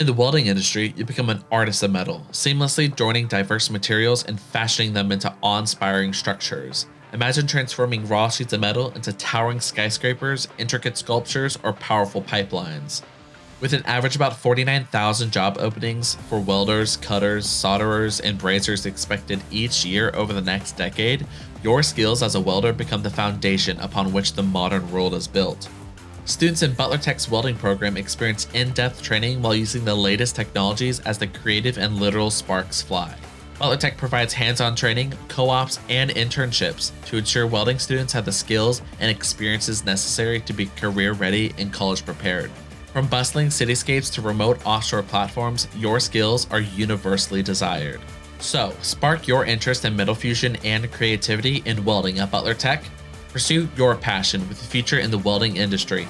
In the welding industry, you become an artist of metal, seamlessly joining diverse materials and fashioning them into awe-inspiring structures. Imagine transforming raw sheets of metal into towering skyscrapers, intricate sculptures, or powerful pipelines. With an average about 49,000 job openings for welders, cutters, solderers, and brazers expected each year over the next decade, your skills as a welder become the foundation upon which the modern world is built. Students in Butler Tech's welding program experience in-depth training while using the latest technologies as the creative and literal sparks fly. Butler Tech provides hands-on training, co-ops, and internships to ensure welding students have the skills and experiences necessary to be career-ready and college-prepared. From bustling cityscapes to remote offshore platforms, your skills are universally desired. So, spark your interest in metal fusion and creativity in welding at Butler Tech. Pursue your passion with a future in the welding industry.